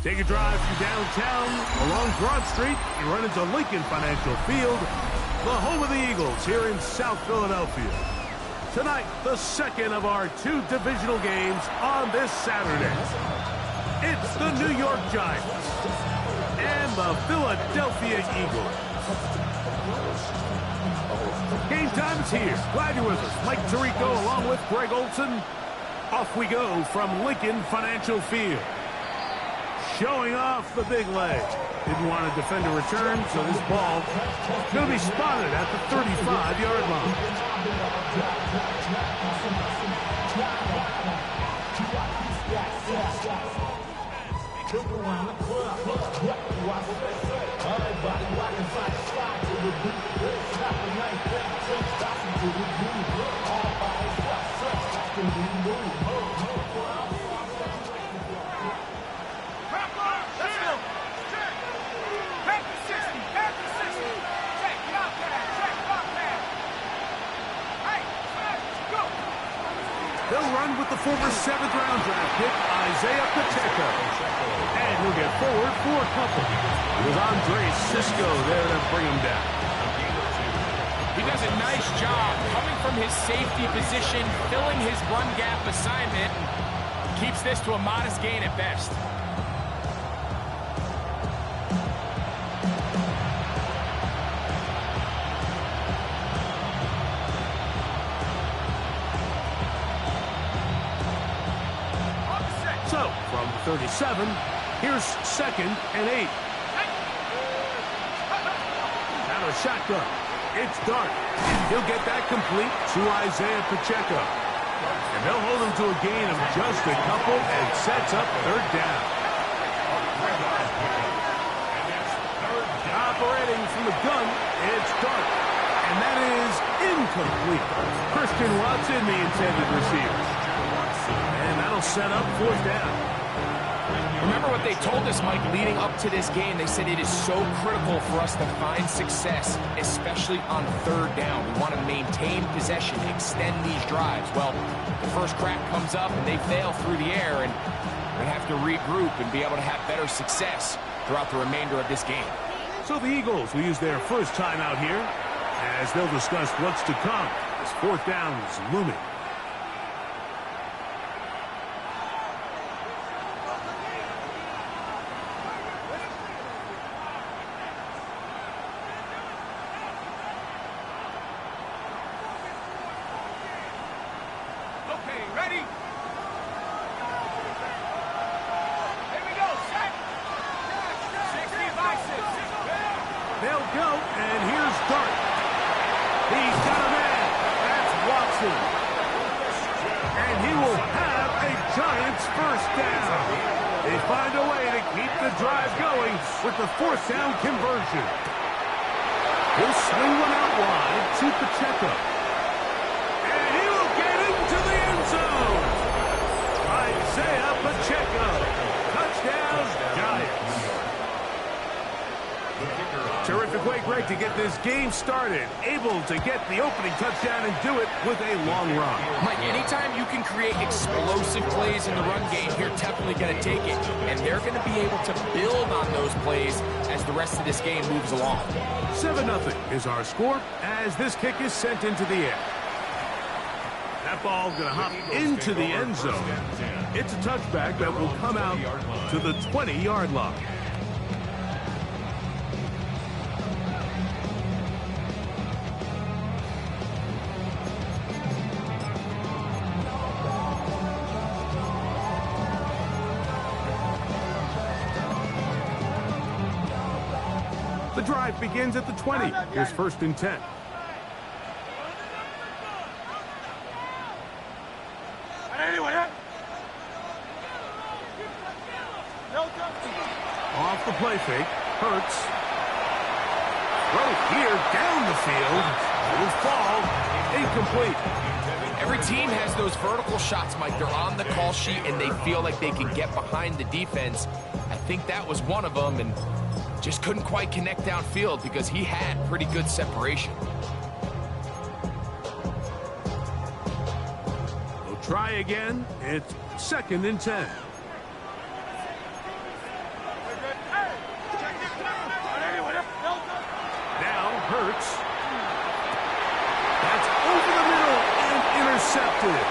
Take a drive from downtown along Broad Street. You run into Lincoln Financial Field, the home of the Eagles here in South Philadelphia. Tonight, the second of our 2 divisional games on this Saturday. It's the New York Giants and the Philadelphia Eagles. Game time is here. Glad you're with us. Mike Tirico along with Greg Olson. Off we go from Lincoln Financial Field. Showing off the big leg. Didn't want to defend a return, so this ball is going to be spotted at the 35-yard line. They'll run with the former 7th-round draft pick, Isaiah Pacheco. And he'll get forward for a couple. It was Andre Cisco there to bring him down. He does a nice job coming from his safety position, filling his run gap assignment, and keeps this to a modest gain at best. So, from 37, here's 2nd and 8. Out of shotgun. It's Dart. And he'll get that complete to Isaiah Pacheco. And they'll hold him to a gain of just a couple and sets up 3rd down. Operating from the gun, it's Dart. And that is incomplete. Christian Watson, the intended receiver. And that'll set up 4th down. Remember what they told us, Mike, leading up to this game. They said it is so critical for us to find success, especially on 3rd down. We want to maintain possession, extend these drives. Well, the first crack comes up and they fail through the air, and we're going to have to regroup and be able to have better success throughout the remainder of this game. So the Eagles will use their first time out here as they'll discuss what's to come as 4th down is looming. They'll go, and here's Dart. He's got a man. That's Watson. And he will have a Giants first down. They find a way to keep the drive going with the 4th down conversion. He'll swing one out wide to Pacheco. And he will get into the end zone. Isaiah Pacheco. Touchdown, Giants. Terrific way, Greg, to get this game started. Able to get the opening touchdown and do it with a long run. Mike, anytime you can create explosive plays in the run game, you're definitely going to take it. And they're going to be able to build on those plays as the rest of this game moves along. 7-0 is our score as this kick is sent into the air. That ball going to hop into the end zone. It's a touchback that will come out to the 20-yard line. The drive begins at the 20. Here's 1st and 10. Off the play fake. Hurts. Throw here down the field. Will fall. Incomplete. Every team has those vertical shots, Mike. They're on the call sheet, and they feel like they can get behind the defense. I think that was one of them, and just couldn't quite connect downfield because he had pretty good separation. We'll try again. It's 2nd and 10. intercepted.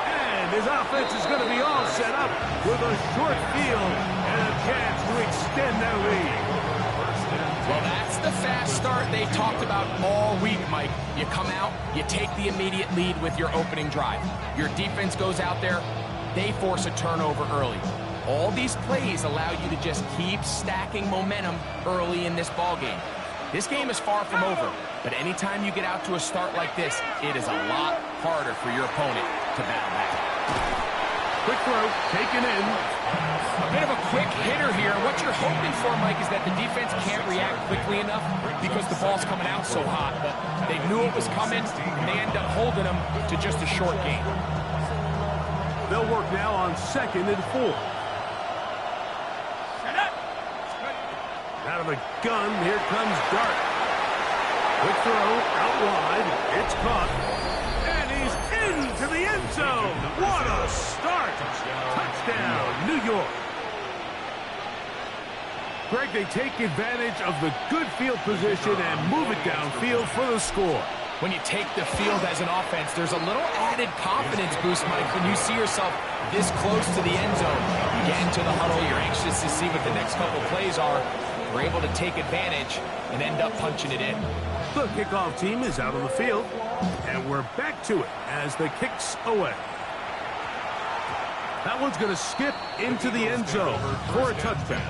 And his offense is going to be all set up with a short field and a chance to extend their lead. Well, that's the fast start they talked about all week, Mike. You come out, you take the immediate lead with your opening drive. Your defense goes out there, they force a turnover early. All these plays allow you to just keep stacking momentum early in this ball game. This game is far from over, but anytime you get out to a start like this, it is a lot harder for your opponent to battle back. Quick throw, taken in. A bit of a quick hitter here. What you're hoping for, Mike, is that the defense can't react quickly enough because the ball's coming out so hot. But they knew it was coming, and they end up holding them to just a short game. They'll work now on 2nd and 4. Out of the gun, here comes Dart. Quick throw, out wide. It's caught. And he's into the end zone. What a start. Touchdown, New York. Greg, they take advantage of the good field position and move it downfield for the score. When you take the field as an offense, there's a little added confidence boost, Mike, when you see yourself this close to the end zone. You get into the huddle, you're anxious to see what the next couple plays are. We're able to take advantage and end up punching it in. The kickoff team is out on the field, and we're back to it as the kick's away. That one's going to skip into the end zone for a touchdown.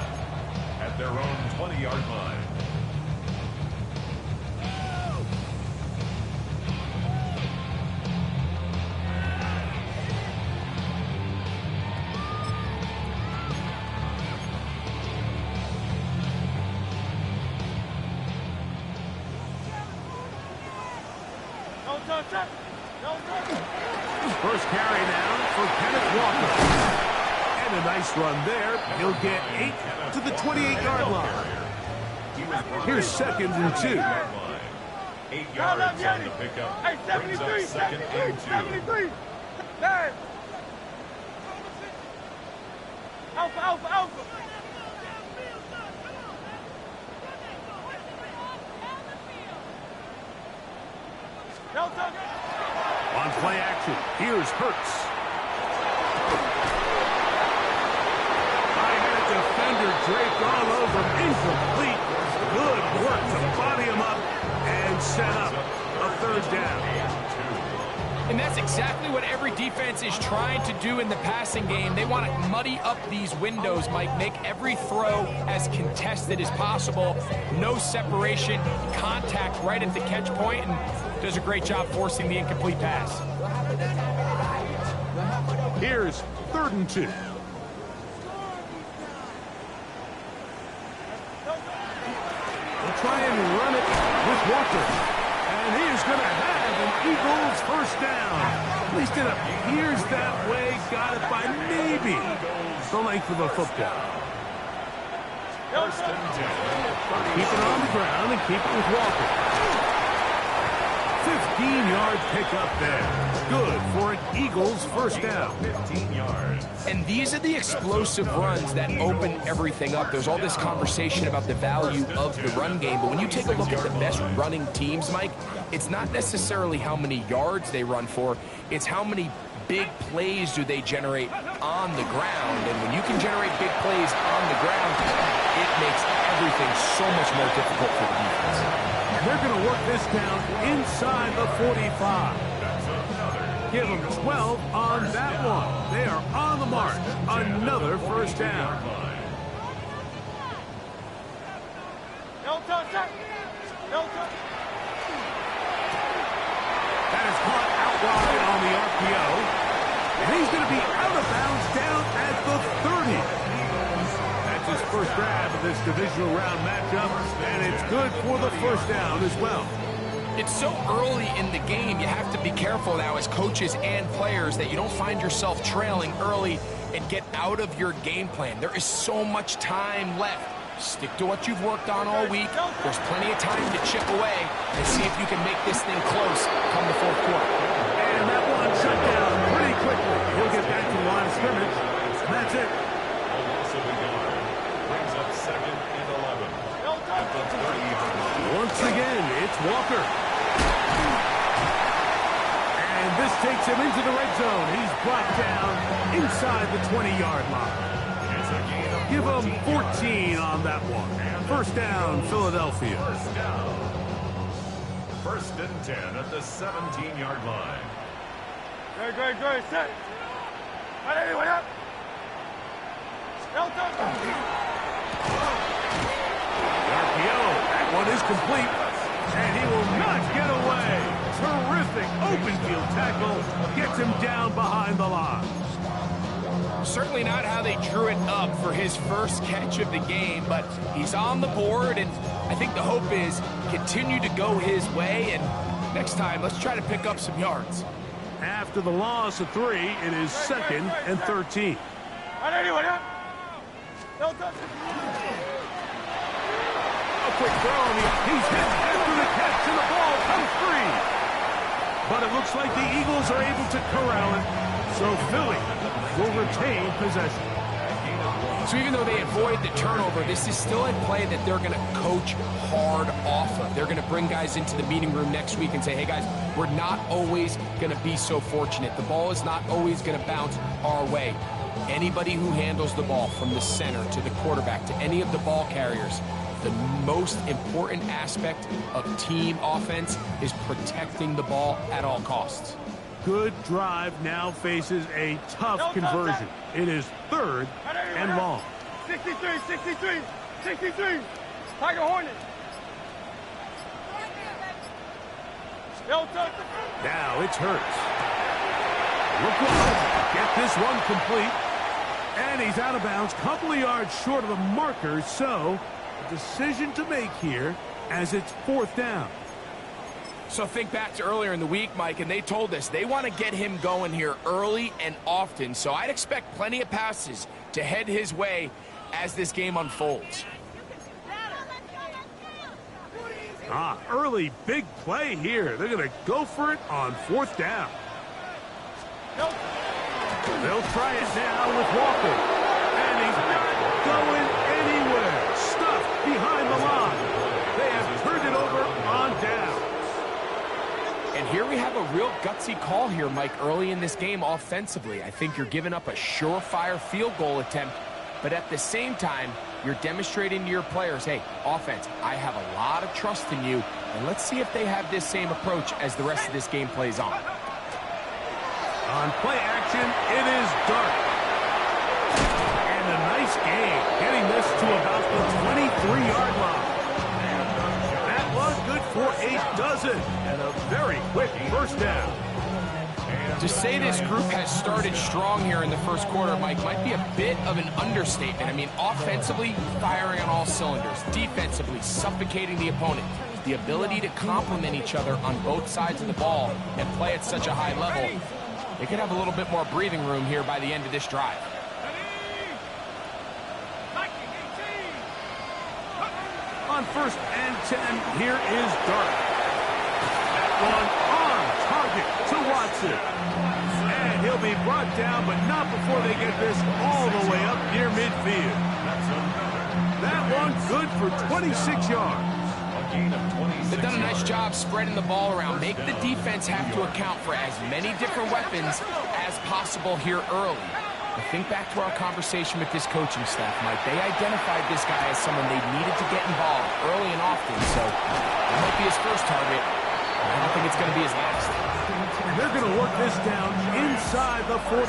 At their own 20-yard line. First carry now for Kenneth Walker. And a nice run there. He'll get 8 to the 28-yard line. Here's 2nd and 2. 8 yards on the pickup. Brings up 2nd and 2. 73. Alpha. On play action, here's Hurts. I got a defender draped all over him. Incomplete. Good work to body him up and set up a 3rd down. And that's exactly what every defense is trying to do in the passing game. They want to muddy up these windows, Mike, make every throw as contested as possible. No separation, contact right at the catch point, and does a great job forcing the incomplete pass. Here's 3rd and 2. We'll try and run it with Walker. And he is going to have an Eagles first down. At least it appears that way. Got it by maybe the length of a football. First and 10. Keep it on the ground and keep it with Walker. 15-yard pickup there. Good for an Eagles first down. 15 yards. And these are the explosive runs that open everything up. There's all this conversation about the value of the run game, but when you take a look at the best running teams, Mike, it's not necessarily how many yards they run for, it's how many big plays do they generate on the ground. And when you can generate big plays on the ground, it makes everything so much more difficult for the defense. They're going to work this down inside the 45. Give them 12 on that one. They are on the mark. Another first down. That is caught out wide on the RPO. And he's going to be out of bounds down at the 30. That's his first grab of this divisional round matchup, and it's good for the first down as well. It's so early in the game, you have to be careful now as coaches and players that you don't find yourself trailing early and get out of your game plan. There is so much time left. Stick to what you've worked on all week. There's plenty of time to chip away and see if you can make this thing close come the 4th quarter. And that one shut down pretty quickly. He'll get back to the line of scrimmage. That's it. Loss of a yard. Brings up 2nd and 11. At the 30-yard line. Once again, it's Walker. And this pass takes him into the red zone. He's brought down inside the 20-yard line. Give him 14 on that one. First down, Philadelphia. First and 10 at the 17-yard line. Great. Set. Ready, what up? RPO. That one is complete. And he will not get away. Terrific open field tackle. Gets him down behind the line. Certainly not how they drew it up for his first catch of the game, but he's on the board, and I think the hope is continue to go his way, and next time, let's try to pick up some yards. After the loss of 3, it is 2nd and 13. A quick throw, and he's hit after the catch, and the ball comes free. But it looks like the Eagles are able to corral it, so Philly will retain possession. So even though they avoid the turnover, this is still a play that they're going to coach hard off of. They're going to bring guys into the meeting room next week and say, hey guys, we're not always going to be so fortunate. The ball is not always going to bounce our way. Anybody who handles the ball from the center to the quarterback to any of the ball carriers, the most important aspect of team offense is protecting the ball at all costs. Good drive now faces a tough conversion. It is 3rd and long. 63. Tiger Hornet. Now it's Hurts. Look out. Get this one complete. And he's out of bounds, couple of yards short of the marker, so a decision to make here as it's 4th down. So think back to earlier in the week, Mike, and they told us they want to get him going here early and often. So I'd expect plenty of passes to head his way as this game unfolds. Early big play here. They're going to go for it on 4th down. They'll try it now with Walker. And he's not going anywhere. Stuffed behind the line. They have turned it over on down. And here we have a real gutsy call here, Mike, early in this game offensively. I think you're giving up a surefire field goal attempt, but at the same time, you're demonstrating to your players, hey, offense, I have a lot of trust in you, and let's see if they have this same approach as the rest of this game plays on. On play action, it is Dart. And a nice game, getting this to about the 23-yard line. That was good for a dozen, and a very quick first down. To say this group has started strong here in the first quarter, Mike, might be a bit of an understatement. I mean, offensively, firing on all cylinders. Defensively, suffocating the opponent. The ability to complement each other on both sides of the ball and play at such a high level. They could have a little bit more breathing room here by the end of this drive. On 1st and 10, here is Dart. That one on target to Watson. And he'll be brought down, but not before they get this all the way up near midfield. That one good for 26 yards. They've done a nice job spreading the ball around. Make the defense have to account for as many different weapons as possible here early. But think back to our conversation with this coaching staff, Mike. They identified this guy as someone they needed to get involved early and often. So it might be his first target. I don't think it's going to be his last. And they're going to work this down inside the 45.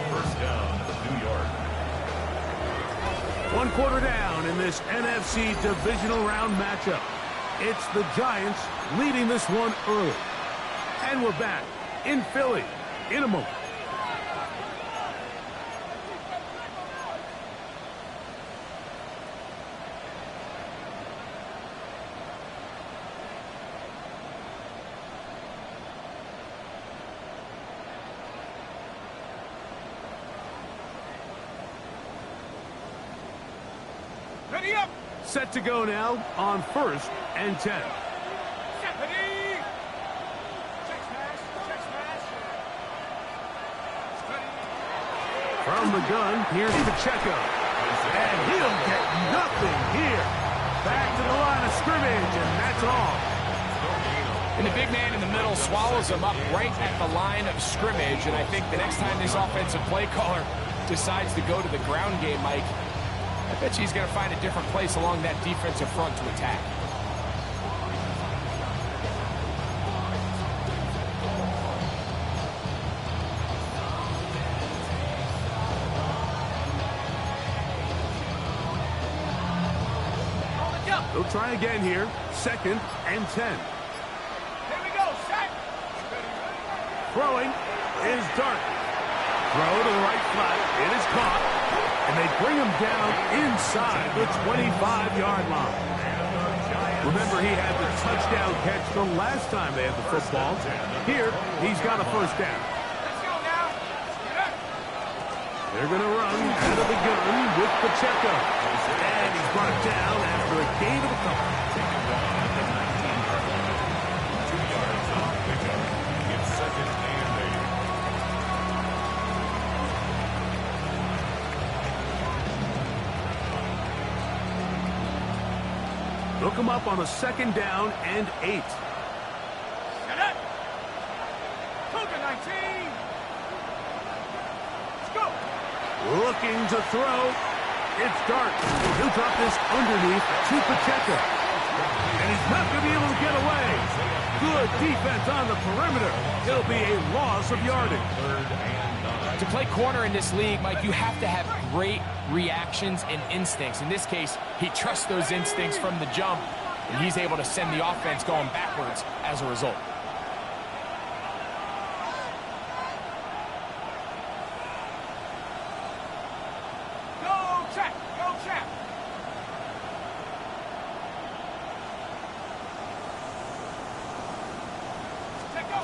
First down, New York. 1 quarter down in this NFC Divisional Round matchup. It's the Giants leading this one early. And we're back in Philly in a moment. Ready up. Set to go now on 1st and 10. Ready. Check smash. From the gun, here's Pacheco. And he'll get nothing here. Back to the line of scrimmage, and that's all. And the big man in the middle swallows him up right at the line of scrimmage. And I think the next time this offensive play caller decides to go to the ground game, Mike, I bet you he's going to find a different place along that defensive front to attack. They'll try again here. 2nd and 10. Here we go, set. Throwing is Dart. Throw to the right flat. It is caught. And they bring him down inside the 25-yard line. Remember, he had the touchdown catch the last time they had the football. Here, he's got a first down. Let's go now. Get up. They're going to run out of the gun with Pacheco. And he's brought it down after a gain of a couple. Look him up on a 2nd down and 8. Get up. Cougar 19. Let's go. Looking to throw. It's Dart. He'll drop this underneath to Pacheco. And he's not going to be able to get away. Good defense on the perimeter. It'll be a loss of yardage. To play corner in this league, Mike, you have to have great reactions and instincts. In this case, he trusts those instincts from the jump, and he's able to send the offense going backwards as a result. Go, check. Go, check. Check go.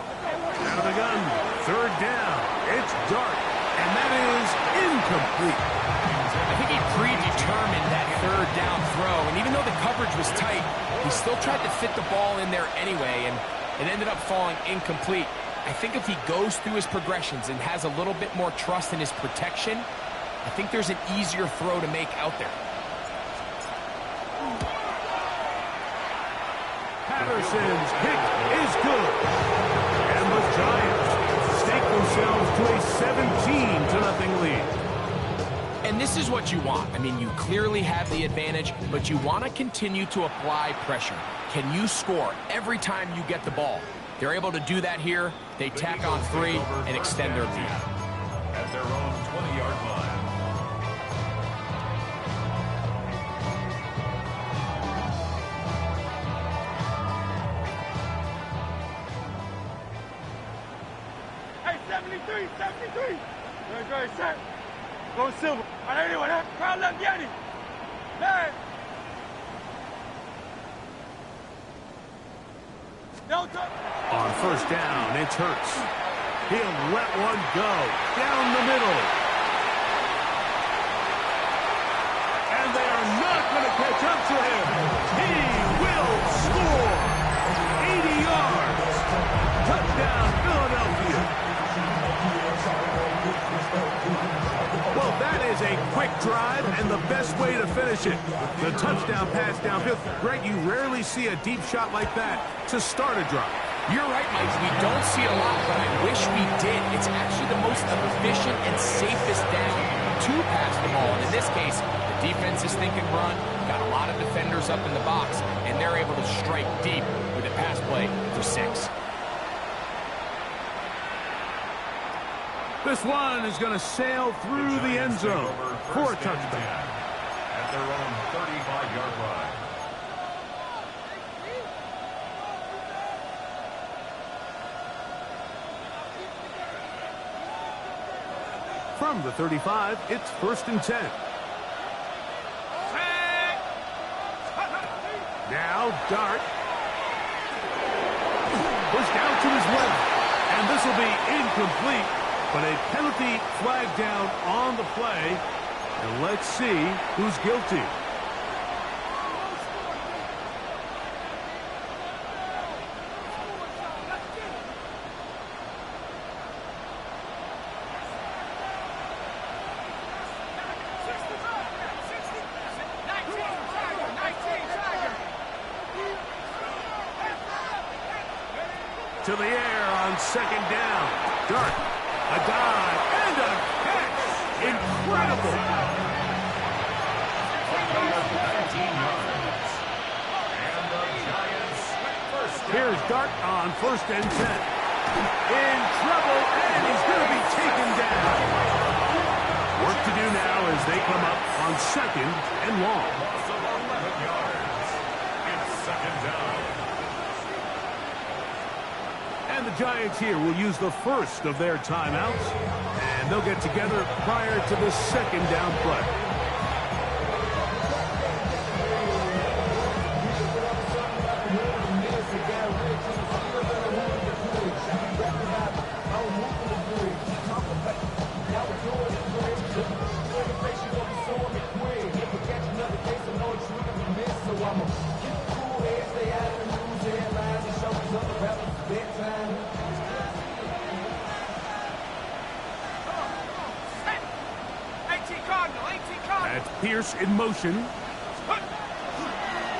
Out of the gun. 3rd down. It's Dart. And that is incomplete. I think he predetermined that 3rd down throw, and even though the coverage was tight, he still tried to fit the ball in there anyway, and it ended up falling incomplete. I think if he goes through his progressions and has a little bit more trust in his protection, I think there's an easier throw to make out there. Patterson's kick is good. And the Giants stake themselves to a 17-0 lead. And this is what you want. I mean, you clearly have the advantage, but you want to continue to apply pressure. Can you score every time you get the ball? They're able to do that here. They tack on 3 and extend their lead. At their own 20-yard line. Hey, 73, 73. Very set. Go silver. Para anyone, huh? Crowd left Yanni. Hey. Delta. On 1st down, it's Hurts. He'll let one go down the middle. And they are not going to catch up to him. He will score. 80 yards. Touchdown, Philadelphia. Well, that is a quick drive and the best way to finish it. The touchdown pass downfield. Greg, you rarely see a deep shot like that to start a drive. You're right, Mike. We don't see a lot, but I wish we did. It's actually the most efficient and safest down to pass the ball. And in this case, the defense is thinking run, got a lot of defenders up in the box, and they're able to strike deep with a pass play for 6. This one is going to sail through the end zone for a touchdown. At their own 35-yard line. From the 35, it's 1st and 10. Now Dart. Pushed out to his left. And this will be incomplete. But a penalty flag down on the play. And let's see who's guilty. to the air on second down. Dart, a dive, and a catch. Incredible. 19 yards. And the Giants first down. Here's Dart on 1st and 10. In trouble, and he's going to be taken down. Work to do now as they come up on 2nd and long. Loss of 11 yards. It's 2nd down. And the Giants here will use the first of their timeouts, and they'll get together prior to the 2nd down play. That's Pierce in motion.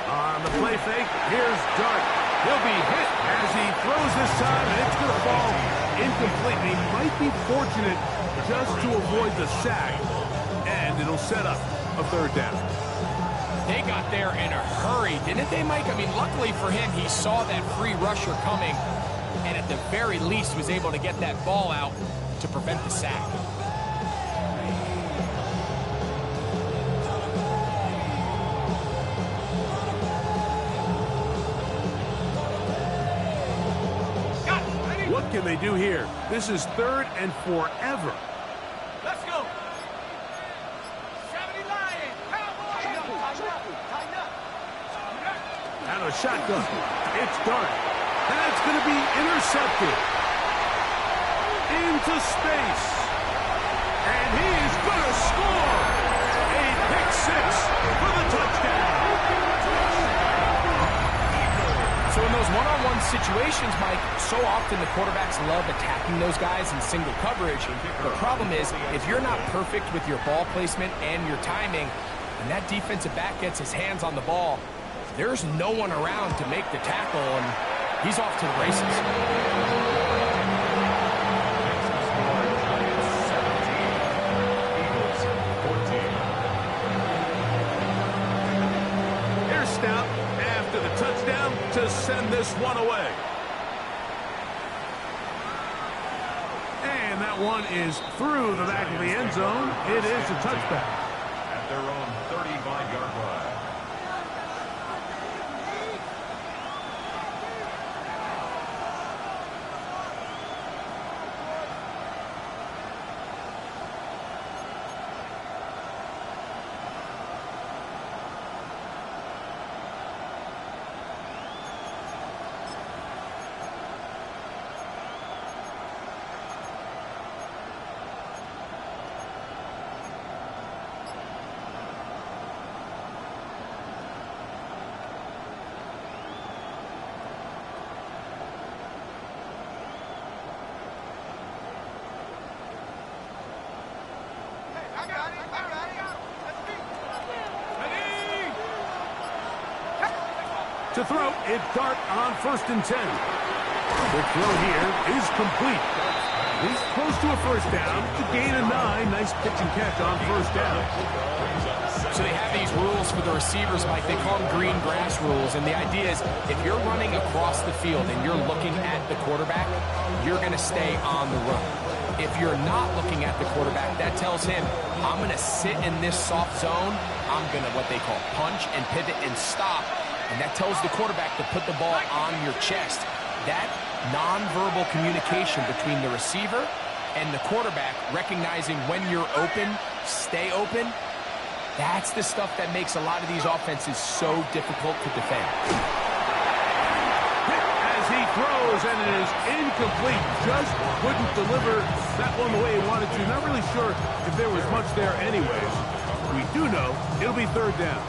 On the play fake, here's Dart. He'll be hit as he throws this time, and it's going to fall incomplete. He might be fortunate just to avoid the sack, and it'll set up a 3rd down. They got there in a hurry, didn't they, Mike? I mean, luckily for him, he saw that free rusher coming, and at the very least was able to get that ball out to prevent the sack. What can they do here? This is 3rd and forever. Let's go. 70 Lions. Cowboys. Tighten up. Out of shotgun. It's Dart. And it's going to be intercepted. Into space. And he is going to score. A pick 6 for the touchdown. So in those one-on-one situations, Mike, so often the quarterbacks love attacking those guys in single coverage. The problem is, if you're not perfect with your ball placement and your timing, and that defensive back gets his hands on the ball, there's no one around to make the tackle, and he's off to the races. Here's Stout after the touchdown to send this one away. And that one is through the back of the end zone. It is a touchback. At their own 35-yard line. To throw, it's Dart on 1st and 10. The throw here is complete. He's close to a 1st down. To gain a 9. Nice pitch and catch on 1st down. So they have these rules for the receivers, Mike. They call them green grass rules. And the idea is if you're running across the field and you're looking at the quarterback, you're going to stay on the run. If you're not looking at the quarterback, that tells him, I'm going to sit in this soft zone. I'm going to what they call punch and pivot and stop. And that tells the quarterback to put the ball on your chest. That nonverbal communication between the receiver and the quarterback, recognizing when you're open, stay open, that's the stuff that makes a lot of these offenses so difficult to defend. As he throws, and it is incomplete. Just couldn't deliver that one the way he wanted to. Not really sure if there was much there anyways. We do know it'll be 3rd down.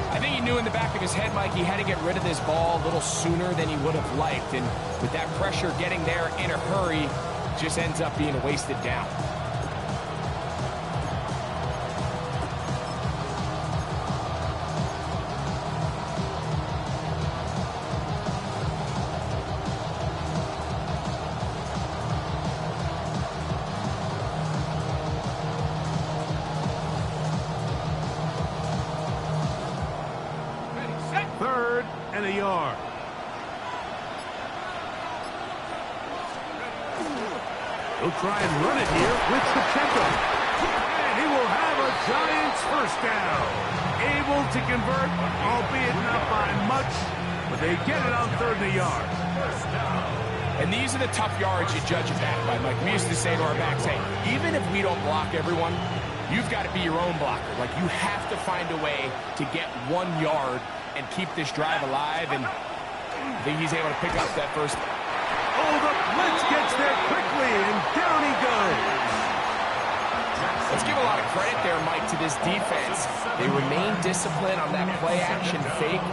I think he knew in the back of his head, Mike, he had to get rid of this ball a little sooner than he would have liked. And with that pressure getting there in a hurry, just ends up being a wasted down. 3rd and a yard. He'll try and run it here with Pacheco. And he will have a Giants first down. Able to convert, albeit not by much, but they get it on 3rd and a yard. And these are the tough yards you judge it back by, Mike. We used to say to our backs, hey, even if we don't block everyone, you've got to be your own blocker. Like, you have to find a way to get 1 yard and keep this drive alive, and I think he's able to pick up that first. Oh, the blitz gets there quickly, and down he goes. Let's give a lot of credit there, Mike, to this defense. They remain disciplined on that play-action fake.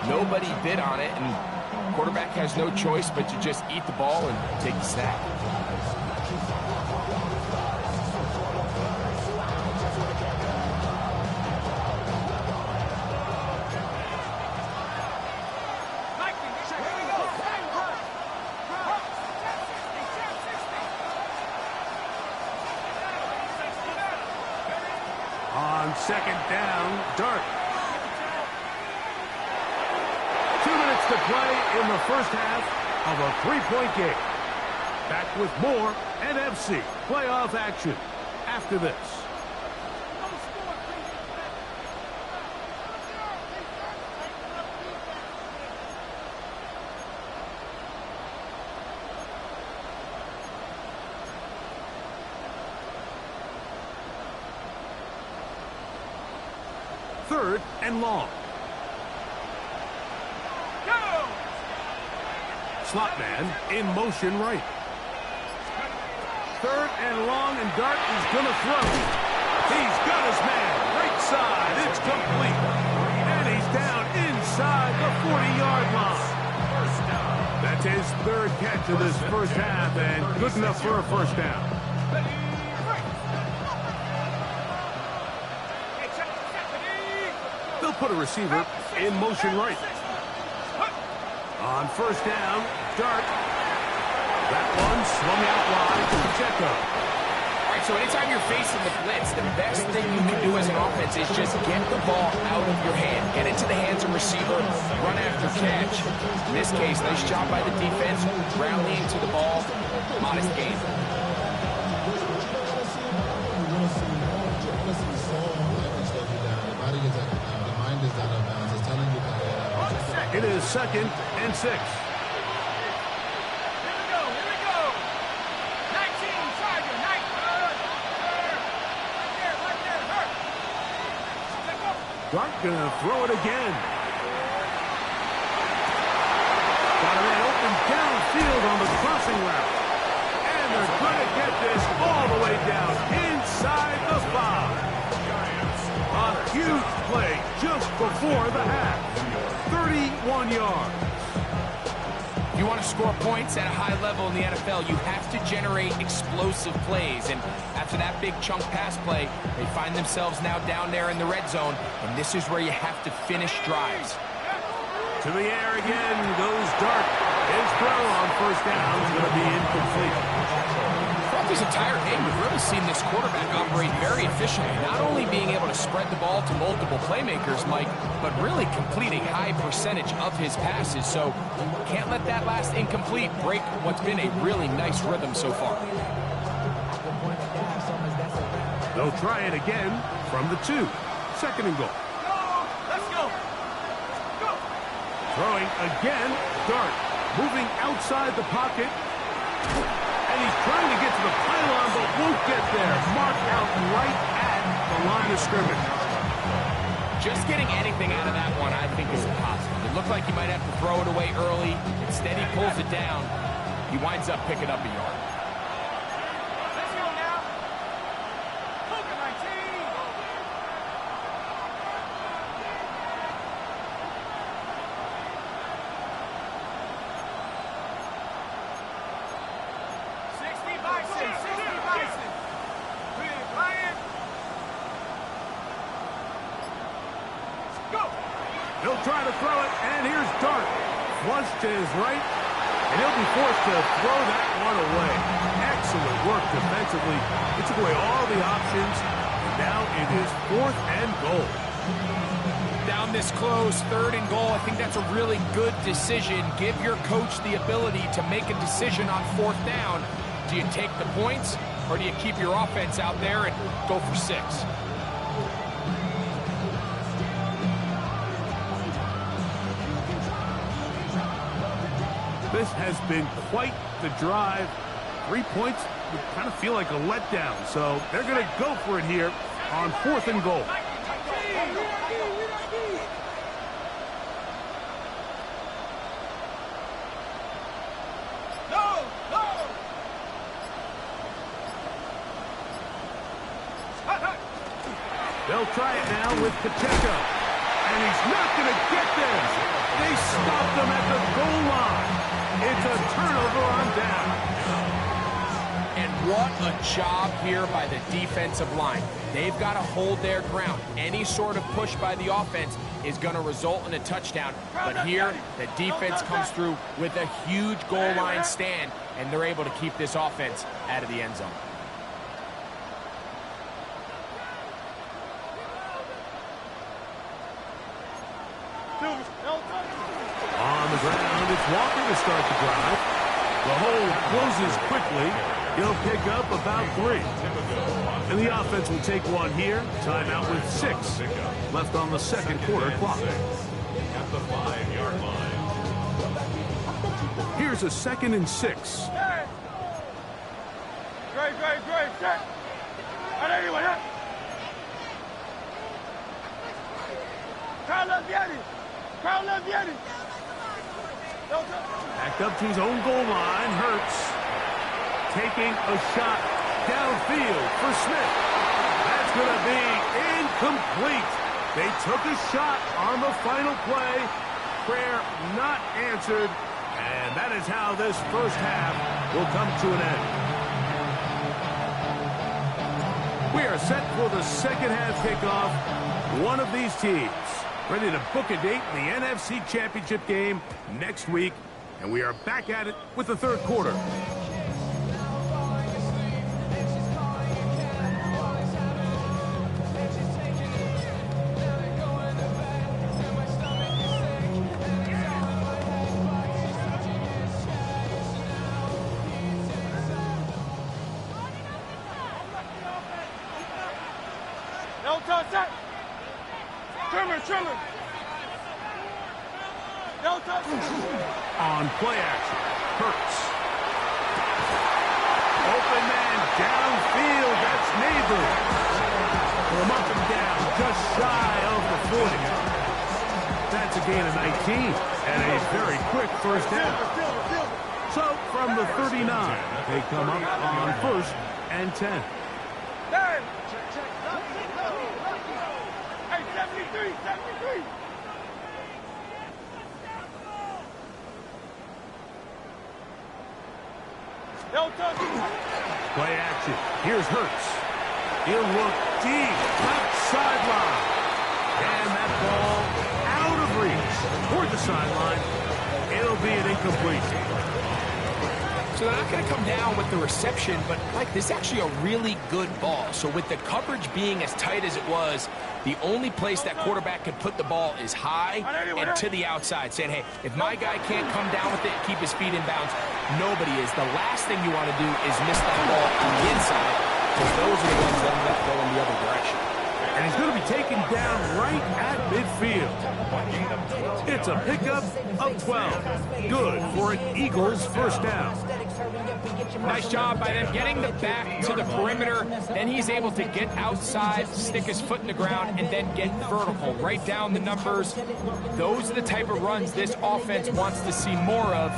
Nobody bid on it, and quarterback has no choice but to just eat the ball and take the snap. On 2nd down, Dart. 2 minutes to play in the first half of a 3-point game. Back with more NFC playoff action after this. Third and long. Slot man in motion right. 3rd and long, and Dart is going to throw. He's got his man. Right side. It's complete. And he's down inside the 40-yard line. That's his 3rd catch of this first half, and good enough for a first down. They'll put a receiver in motion right. On 1st down, Dart. That one swung out wide to Pacheco. All right, so anytime you're facing the blitz, the best thing you can do as an offense is just get the ball out of your hand. Get into the hands of receiver, run after catch. In this case, nice job by the defense, rallying to the ball, modest gain. It is 2nd and 6. Dart gonna throw it again. Got a man open downfield on the crossing route. And they're gonna get this all the way down inside the 5. A huge play just before the half. 31 yards. If you want to score points at a high level in the NFL, you have to generate explosive plays. And after that big chunk pass play, they find themselves now down there in the red zone. And this is where you have to finish drives. To the air again goes Dart. His throw on 1st down is going to be incomplete. Throughout this entire game, we've really seen this quarterback operate very efficiently, not only being able to spread the ball to multiple playmakers, Mike, but really complete a high percentage of his passes. So can't let that last incomplete break what's been a really nice rhythm so far. They'll try it again from the 2. 2nd and goal. Let's go. Go. Throwing again, Dart moving outside the pocket. And he's trying to get to the pylon, but won't get there. Marked out right at the line of scrimmage. Just getting anything out of that one, I think, is impossible. It looked like he might have to throw it away early. Instead, he pulls it down. He winds up picking up a yard. Let's go now. Look at my team. 60 Bison. 60 Bison. Ryan. Go. He'll try to throw it, and here's Dart. Flush to his right, and he'll be forced to throw that one away. Excellent work defensively. He took away all the options, and now it is 4th and goal. Down this this close, 3rd and goal, I think that's a really good decision. Give your coach the ability to make a decision on 4th down. Do you take the points, or do you keep your offense out there and go for 6? This has been quite the drive. 3 points would kind of feel like a letdown, so they're going to go for it here on 4th and goal. They'll try it now with Pacheco, and he's not going to get there. They stopped him at the goal line. It's a turnover on down. And what a job here by the defensive line. They've got to hold their ground. Any sort of push by the offense is going to result in a touchdown. But here, the defense comes through with a huge goal line stand, and they're able to keep this offense out of the end zone. On the ground, it's Walker to start the drive. The hole closes quickly. He'll pick up about 3. And the offense will take one here. Timeout with 6 left on the 2nd quarter clock. At the 5-yard line. Here's a 2nd and 6. Great, set. Anyway, Carl Vianney. Backed up to his own goal line. Hurts taking a shot downfield for Smith. That's going to be incomplete. They took a shot on the final play. Prayer not answered. And that is how this first half will come to an end. We are set for the 2nd half kickoff. One of these teams ready to book a date in the NFC Championship game next week. And we are back at it with the 3rd quarter. Trimmer. On play action, Hurts. Open man downfield, that's Neighbors. Will mark him down just shy of the 40. That's a gain of 19 and a very quick first down. So from the 39, they come up on 1st and 10. Hey, 73. Play action. Here's Hurts. He'll look deep, left sideline. And that ball out of reach toward the sideline. It'll be an incomplete. So they're not going to come down with the reception, but, Mike, this is actually a really good ball. So with the coverage being as tight as it was, the only place that quarterback could put the ball is high and to the outside, saying, hey, if my guy can't come down with it and keep his feet in bounds, nobody is. The last thing you want to do is miss that ball on the inside, because those are the ones that end up going the other direction. And he's going to be taken down right at midfield. It's a pickup of 12. Good for an Eagles first down. Nice job by them getting the back to the perimeter. Then he's able to get outside, stick his foot in the ground, and then get vertical. Write down the numbers. Those are the type of runs this offense wants to see more of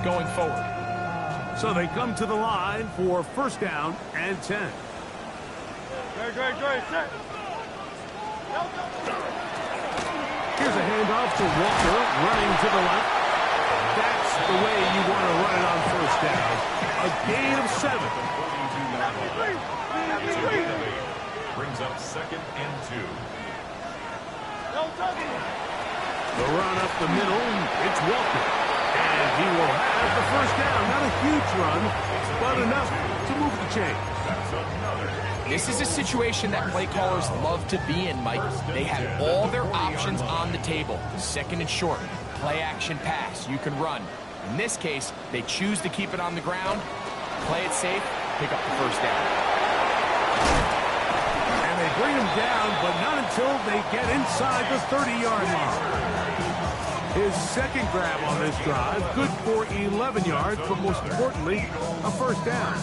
going forward. So they come to the line for first down and 10. Great, set. Here's a handoff to Walker, running to the left. That's the way you want to run it on first down. A gain of 7. Brings up 2nd and 2. The run up the middle, it's Walker. And he will have the first down. Not a huge run, but enough to move the chain. That's another. This is a situation that play callers love to be in, Mike. They have all their options options on the table. Second and short, play action pass, you can run. In this case, they choose to keep it on the ground, play it safe, pick up the first down. And they bring him down, but not until they get inside the 30-yard line. His second grab on this drive, good for 11 yards, but most importantly, a first down.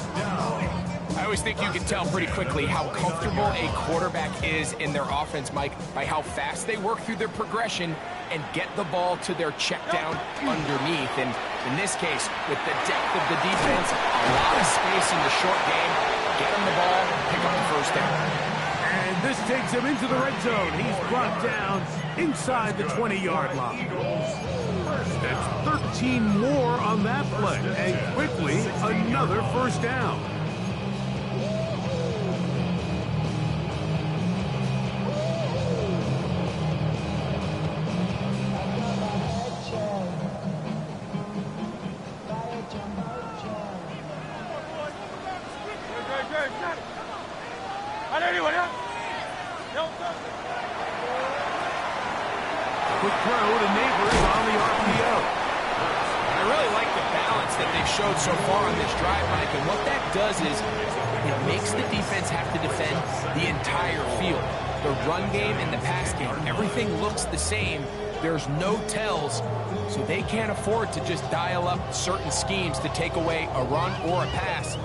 I always think you can tell pretty quickly how comfortable a quarterback is in their offense, Mike, by how fast they work through their progression and get the ball to their check down underneath. And in this case, with the depth of the defense, a lot of space in the short game, get him the ball, pick up the first down. And this takes him into the red zone. He's brought down inside the 20-yard line. That's 13 more on that play. And quickly, another first down. Quick throw to Neighbors on the RPO. I really like the balance that they've showed so far on this drive, Mike, and what that does is it makes the defense have to defend the entire field. The run game and the pass game, everything looks the same. There's no tells, so they can't afford to just dial up certain schemes to take away a run or a pass.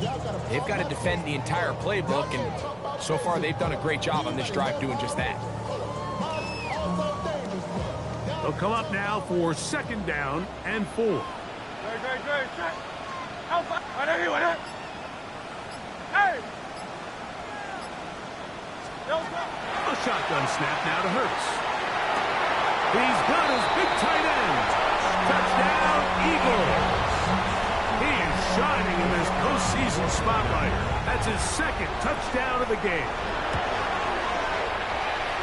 They've got to defend the entire playbook, and so far they've done a great job on this drive doing just that. They'll come up now for second down and 4. Hey! A shotgun snap now to Hurts. He's got his big tight end. Touchdown, Eagles. He is shining in this postseason spotlight. That's his second touchdown of the game.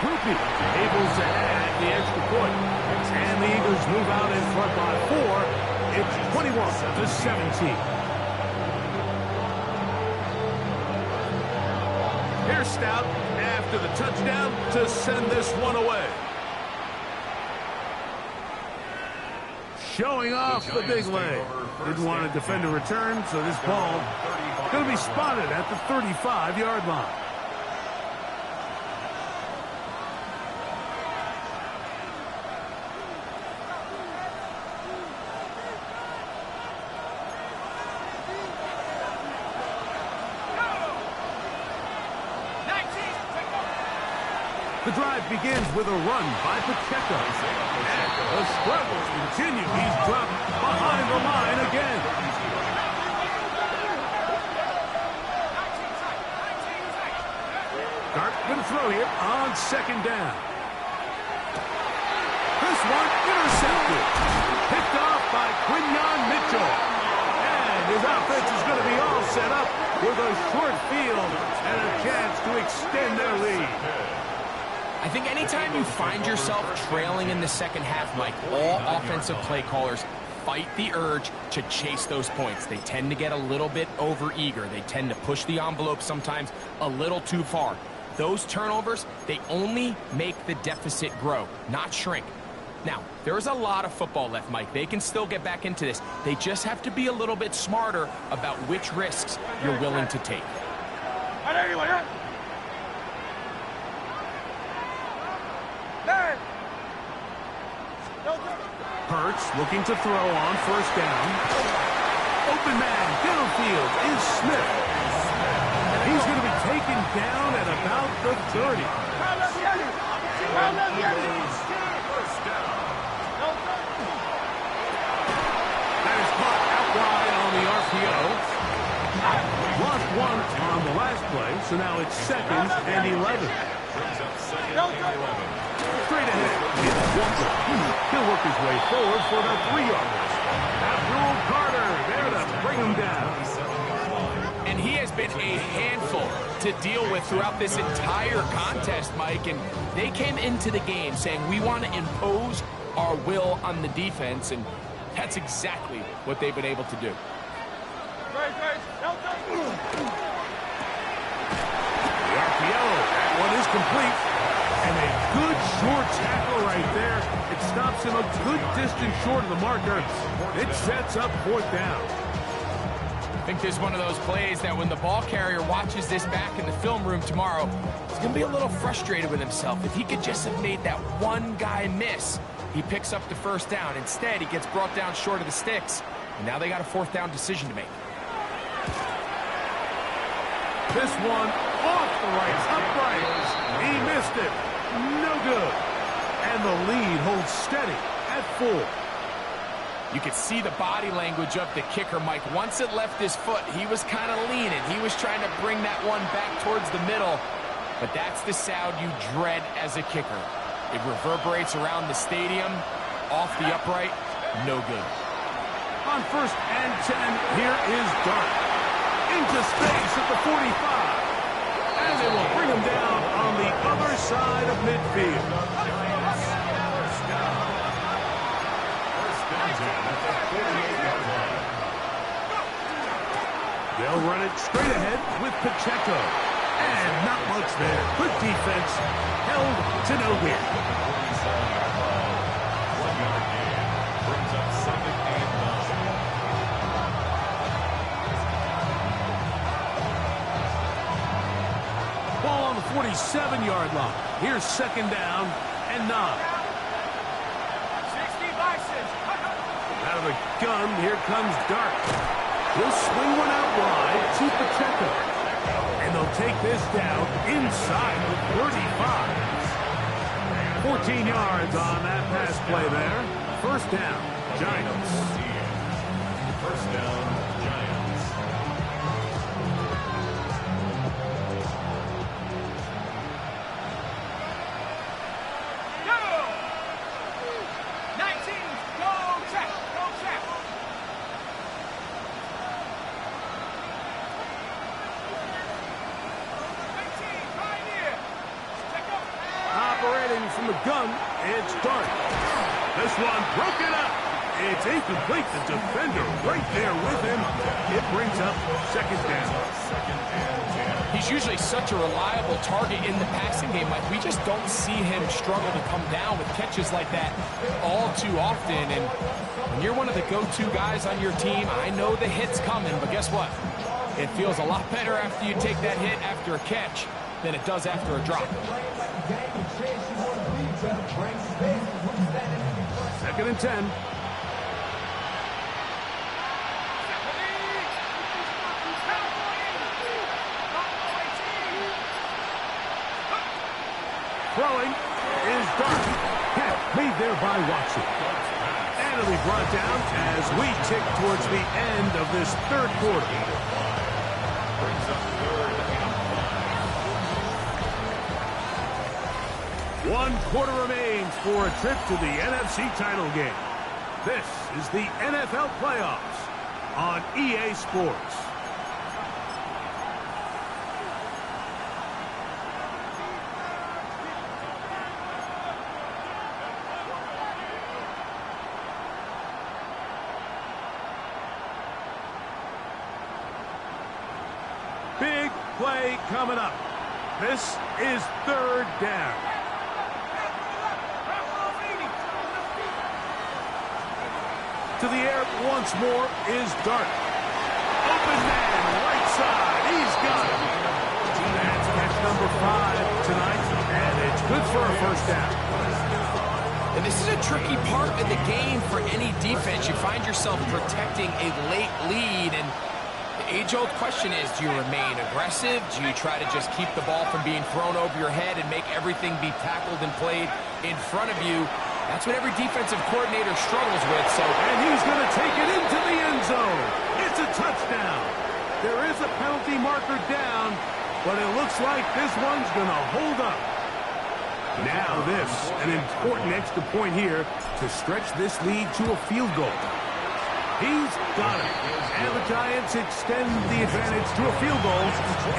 Rupi able to add the extra point. And the Eagles move out in front by 4. It's 21-17. Here's Stout after the touchdown to send this one away. Showing off the big leg. Didn't want to defend a return, so this ball going to be spotted at the 35-yard line. The drive begins with a run by Pacheco. And the struggles continue. He's dropped behind the line again. Dart going to throw here on second down. This one intercepted. Picked off by Quinyon Mitchell. And his offense is going to be all set up with a short field and a chance to extend their lead. I think anytime you find yourself trailing in the second half, Mike, all offensive play callers fight the urge to chase those points. They tend to get a little bit overeager. They tend to push the envelope sometimes a little too far. Those turnovers, they only make the deficit grow, not shrink. Now, there's a lot of football left, Mike. They can still get back into this. They just have to be a little bit smarter about which risks you're willing to take. Hurts looking to throw on first down. Open man downfield is Smith. He's going to be taken down at about the 30. That is caught out wide on the RPO. Lost one on the last play, so now it's second and 11. Straight ahead, it's Walker. He'll work his way forward for the 3-yard. Abdul Carter there to bring him down. And he has been a handful to deal with throughout this entire contest, Mike. And they came into the game saying, we want to impose our will on the defense. And that's exactly what they've been able to do. The RPO, that one is complete. And a good short tackle right there. It stops him a good distance short of the marker. It sets up 4th down. I think this is one of those plays that when the ball carrier watches this back in the film room tomorrow, he's going to be a little frustrated with himself. If he could just have made that one guy miss, he picks up the 1st down. Instead, he gets brought down short of the sticks. And now they got a 4th down decision to make. This one off the right, upright. He missed it. No good. And the lead holds steady at 4. You could see the body language of the kicker, Mike. Once it left his foot, he was kind of leaning. He was trying to bring that one back towards the middle. But that's the sound you dread as a kicker. It reverberates around the stadium, off the upright, no good. On 1st and 10, here is Dart. Into space at the 45. And they will bring him down on the other side of midfield. They'll run it straight ahead with Pacheco. And not much there. Good defense. Held to no gain. Brings up 2nd and 9. Ball on the 47-yard line. Here's 2nd down and 9. 60 vices. Out of the gun, here comes Dart. He'll swing one out wide to Pacheco. And they'll take this down inside the 35. 14 yards on that pass play there. 1st down, Giants. 1st down, Giants. Go! 19, go check, go check. Operating from the gun, it's Dart. This one broken up. It's incomplete. The defender right there with him. It brings up 2nd down. 2nd and 10. He's usually such a reliable target in the passing game, Mike. We just don't see him struggle to come down with catches like that all too often. And when you're one of the go-to guys on your team, I know the hit's coming, but guess what? It feels a lot better after you take that hit after a catch than it does after a drop. 2nd and 10. Throwing is Dart. Hit made there by Watson. And it'll be brought down as we tick towards the end of this 3rd quarter. Brings up 3rd and 1 quarter remains for a trip to the NFC title game. This is the NFL playoffs on EA Sports. Big play coming up. This is 3rd down. To the air once more is Dart. Open man, right side. He's got it. That's catch number 5 tonight, and it's good for a 1st down. And this is a tricky part of the game for any defense. You find yourself protecting a late lead, and the age-old question is, do you remain aggressive? Do you try to just keep the ball from being thrown over your head and make everything be tackled and played in front of you? That's what every defensive coordinator struggles with. And he's going to take it into the end zone. It's a touchdown. There is a penalty marker down, but it looks like this one's going to hold up. Now this, an important extra point here to stretch this lead to a field goal. He's got it. And the Giants extend the advantage to a field goal.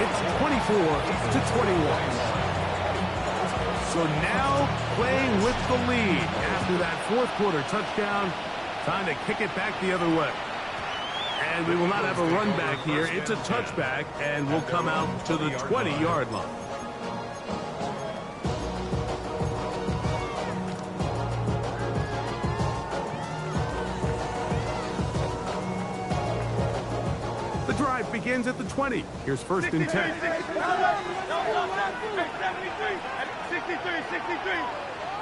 It's 24-21. So now playing with the lead after that 4th quarter touchdown. Time to kick it back the other way. And we will not have a run back here. It's a touchback, and we'll come out to the 20-yard line. begins at the 20. Here's first and 10. 63,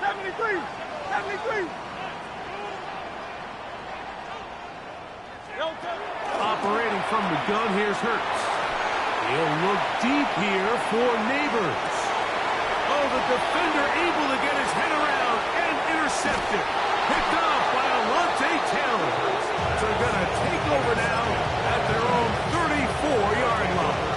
73. Operating from the gun, here's Hurts. He'll look deep here for Neighbors. Oh, the defender able to get his head around and intercepted. Picked off by Alontae Taylor. They're going to take over now at their own 34-yard line.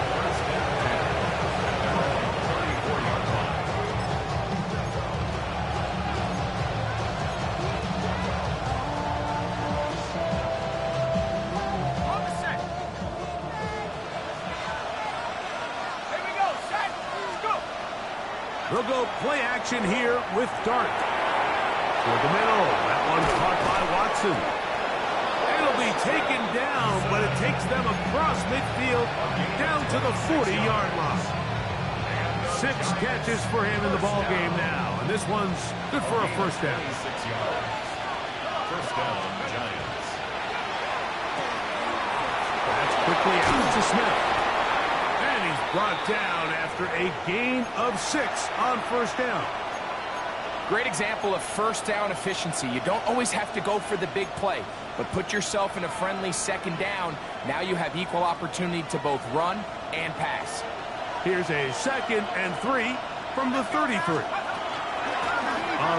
They'll go play action here with Dart. For the middle, that one caught by Watson. It'll be taken down, but it takes them across midfield down to the 40-yard line. 6 catches for him in the ball game now, and this one's good for a first down. 6 yards. First down, Giants. That's quickly out to Smith. And he's brought down after a gain of 6 on first down. Great example of first down efficiency. You don't always have to go for the big play, but put yourself in a friendly second down. Now you have equal opportunity to both run and pass. Here's a 2nd and 3 from the 33. A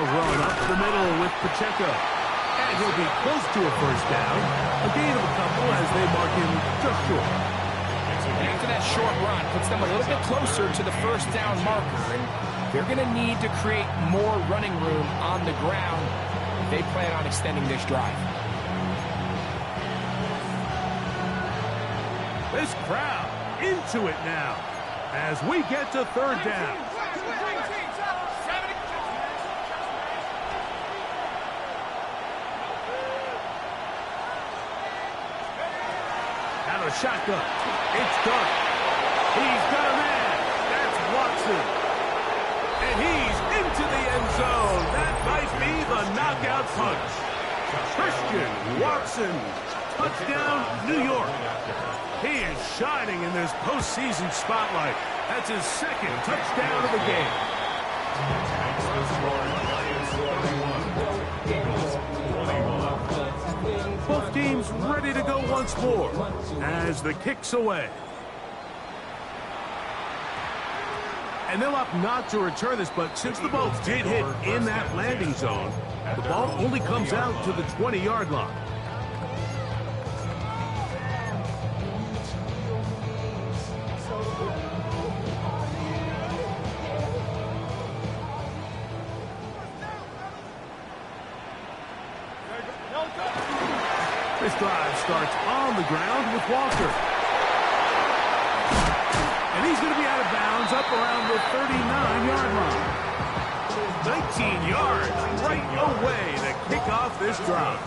run up the middle with Pacheco. And he'll be close to a first down. A gain of a couple as they mark him just short. And after that short run, puts them a little bit closer to the first down marker. And they're going to need to create more running room on the ground if they plan on extending this drive. This crowd into it now as we get to third down. Out of shotgun. It's Dart. He's got a man. That's Watson. And he's into the end zone. That might be the knockout punch. Christian Watson. Touchdown, New York. He is shining in this postseason spotlight. That's his 2nd touchdown of the game. Both teams ready to go once more as the kick's away. And they'll opt not to return this, but since the ball did hit in that landing zone, the ball only comes out to the 20-yard line. This drive starts on the ground with Walker. And he's going to be out of bounds up around the 39-yard line. 19 yards right away to kick off this drive.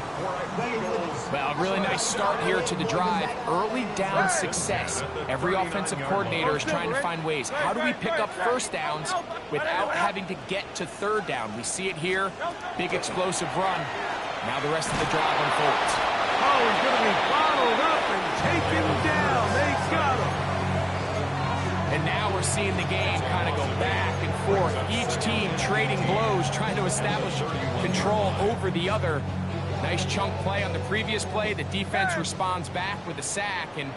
Well, really nice start here to the drive. Early down success. Every offensive coordinator is trying to find ways. How do we pick up first downs without having to get to third down? We see it here. Big explosive run. Now the rest of the drive unfolds. Oh, he's going to be bottled up and taken down. They got him. And now we're seeing the game kind of go back and forth. Each team trading blows, trying to establish control over the other. Nice chunk play on the previous play. The defense responds back with a sack, and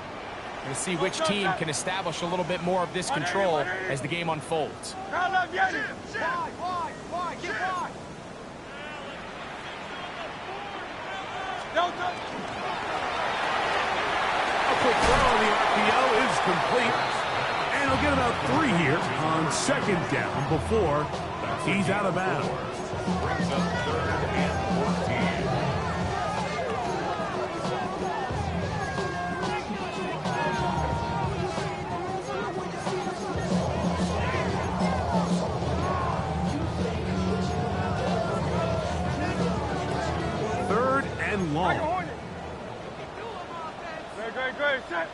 we'll see which team can establish a little bit more of this control as the game unfolds. A quick throw on the RPO is complete. And he'll get about 3 here on 2nd down before he's out of bounds. Brings up 3rd and 14. 3rd and long. Great, set.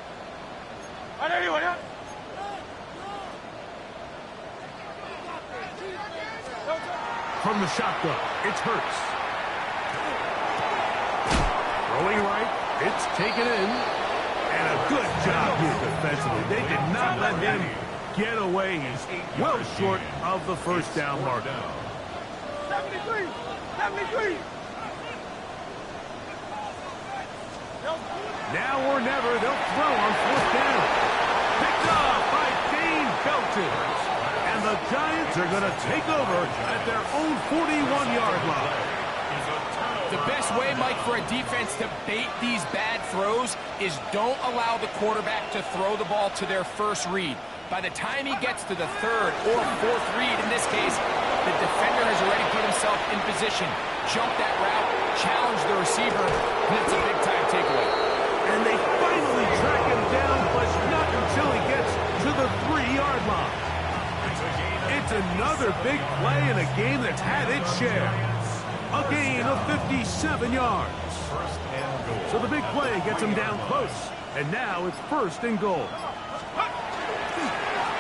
From the shotgun, it's Hurts. Throwing right, it's taken in. And a good job here defensively. They did not let him get away. He's well short of the first down marker. 73! 73! Now or never, they'll throw on fourth down. Picked off by Dane Belton. And the Giants are going to take over at their own 41-yard line. The best way, Mike, for a defense to bait these bad throws is don't allow the quarterback to throw the ball to their first read. By the time he gets to the third or fourth read, in this case, the defender has already put himself in position, jumped that route, challenged the receiver, and it's a big-time takeaway. And they finally track him down, but not until he gets to the 3-yard line. It's another big play in a game that's had its share. A gain of 57 yards. So the big play gets him down close. And now it's first and goal.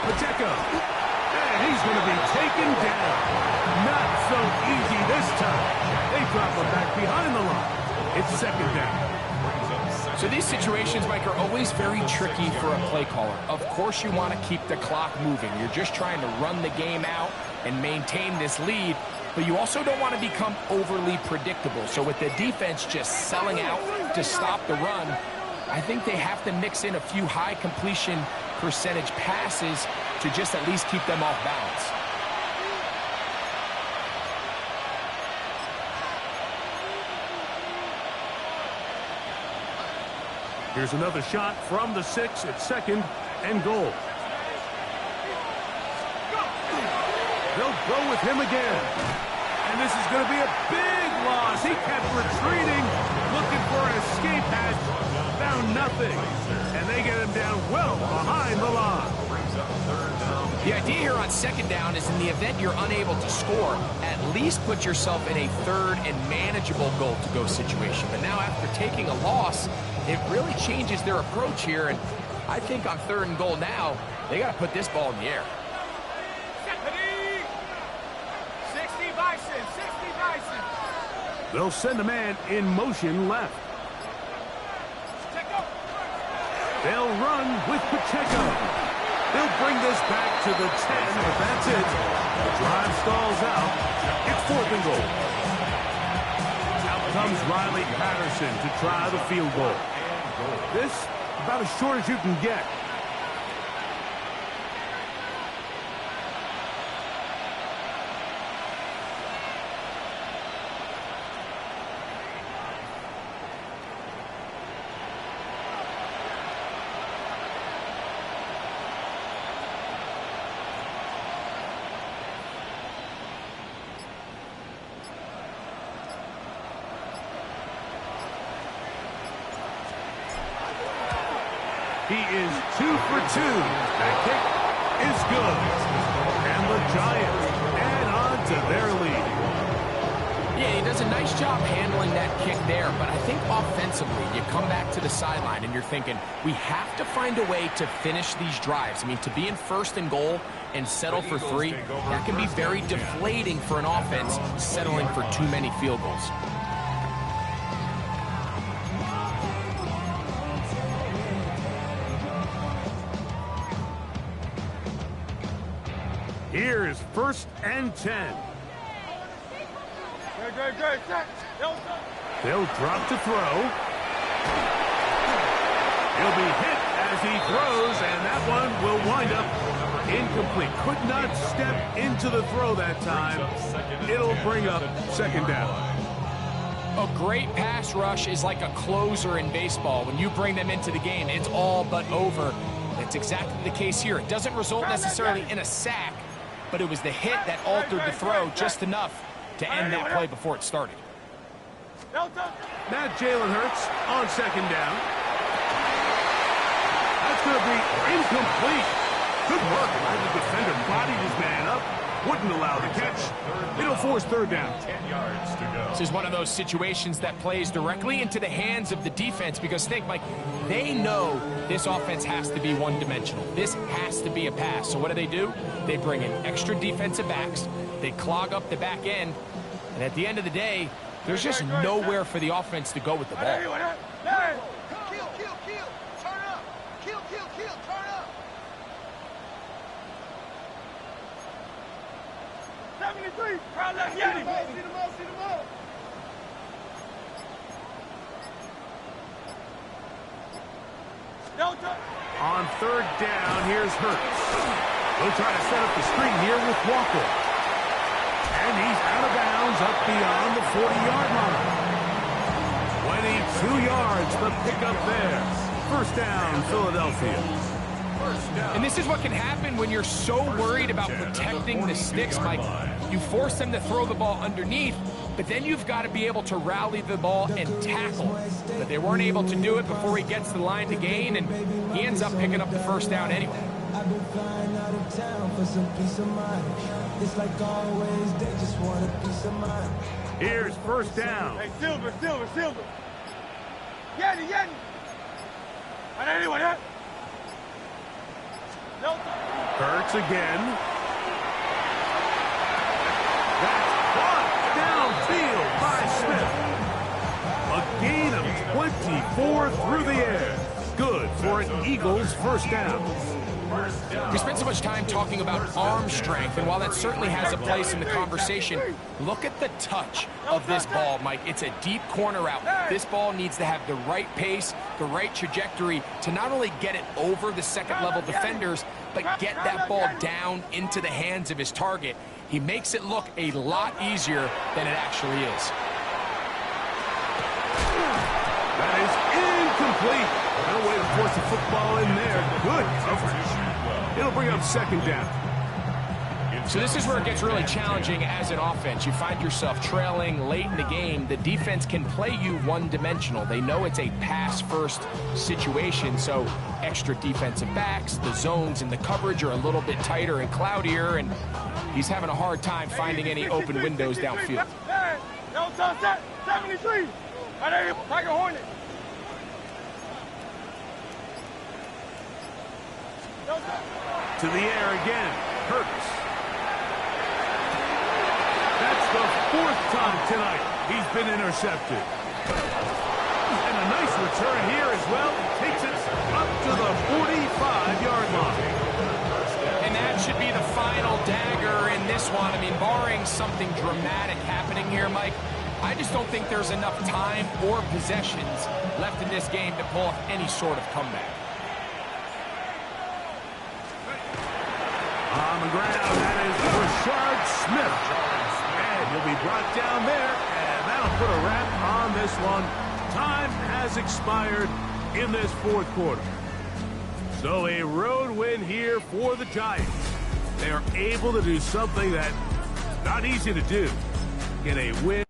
Pacheco. And he's going to be taken down. Not so easy this time. They drop him back behind the line. It's second down. So these situations, Mike, are always very tricky for a play caller. Of course you want to keep the clock moving. You're just trying to run the game out and maintain this lead, but you also don't want to become overly predictable. So with the defense just selling out to stop the run, I think they have to mix in a few high completion percentage passes to just at least keep them off balance. Here's another shot from the 6 at second and goal. They'll go with him again. And this is going to be a big loss. He kept retreating, looking for an escape hatch, found nothing. And they get him down well behind the line. The idea here on second down is in the event you're unable to score, at least put yourself in a third and manageable goal-to-go situation. But now after taking a loss, it really changes their approach here. And I think on third and goal now, they got to put this ball in the air. 60 Bison, 60 Bison. They'll send a man in motion left. They'll run with Pacheco. They'll bring this back to the 10, but that's it. The drive stalls out. It's fourth and goal. Out comes Riley Patterson to try the field goal. This, about as short as you can get. He is 2 for 2. That kick is good. And the Giants add on to their lead. Yeah, he does a nice job handling that kick there, but I think offensively, you come back to the sideline and you're thinking, we have to find a way to finish these drives. I mean, to be in first and goal and settle for 3, that can be very deflating for an offense settling for too many field goals. Here is first and 10. They'll drop to throw. He'll be hit as he throws, and that one will wind up incomplete. Could not step into the throw that time. It'll bring up second down. A great pass rush is like a closer in baseball. When you bring them into the game, it's all but over. That's exactly the case here. It doesn't result necessarily in a sack, but it was the hit that altered the throw just enough to end that play before it started. Now Jalen Hurts on second down. That's going to be incomplete. Good work. The defender bodied his man up, wouldn't allow the catch. It'll force third down. 10 yards to go. This is one of those situations that plays directly into the hands of the defense because think, Mike, they know this offense has to be one-dimensional. This has to be a pass. So what do? They bring in extra defensive backs. They clog up the back end. And at the end of the day, there's just nowhere for the offense to go with the ball. 73. Crowd left Yeti. See the ball, see the ball. On third down, here's Hurts. They'll try to set up the screen here with Walker. And he's out of bounds up beyond the 40-yard line. 22 yards, the pickup there. First down, Philadelphia. And this is what can happen when you're so worried about protecting the sticks, Mike. You force them to throw the ball underneath, but then you've got to be able to rally the ball and tackle. But they weren't able to do it before he gets the line to gain, and he ends up picking up the first down anyway. I've been flying out of town for some peace of mind. It's like always, they just want a piece of mind. Here's first down. Hey, Silver. Yeti. And anyone else? No. Hurts again. That's caught downfield by Smith. A gain of 24 through the air. Good for an Eagles first down. We spent so much time talking about arm strength, and while that certainly has a place in the conversation, look at the touch of this ball, Mike. It's a deep corner route. This ball needs to have the right pace, the right trajectory to not only get it over the second-level defenders, but get that ball down into the hands of his target. He makes it look a lot easier than it actually is. That is incomplete. No way to force the football in there. Good coverage. It'll bring up second down. So this is where it gets really challenging as an offense. You find yourself trailing late in the game. The defense can play you one-dimensional. They know it's a pass-first situation, so extra defensive backs, the zones and the coverage are a little bit tighter and cloudier, and he's having a hard time finding any open windows downfield. Hey, no sunset, 73. I know you Tiger Hornet. To the air again. Hurts. That's the fourth time tonight he's been intercepted. And a nice return here as well. Takes it up to the 45-yard line. And that should be the final dagger in this one. I mean, barring something dramatic happening here, Mike, I just don't think there's enough time or possessions left in this game to pull off any sort of comeback. On the ground, that is Rashard Smith. And he'll be brought down there, and that'll put a wrap on this one. Time has expired in this fourth quarter. So a road win here for the Giants. They're able to do something that's not easy to do. Get a win.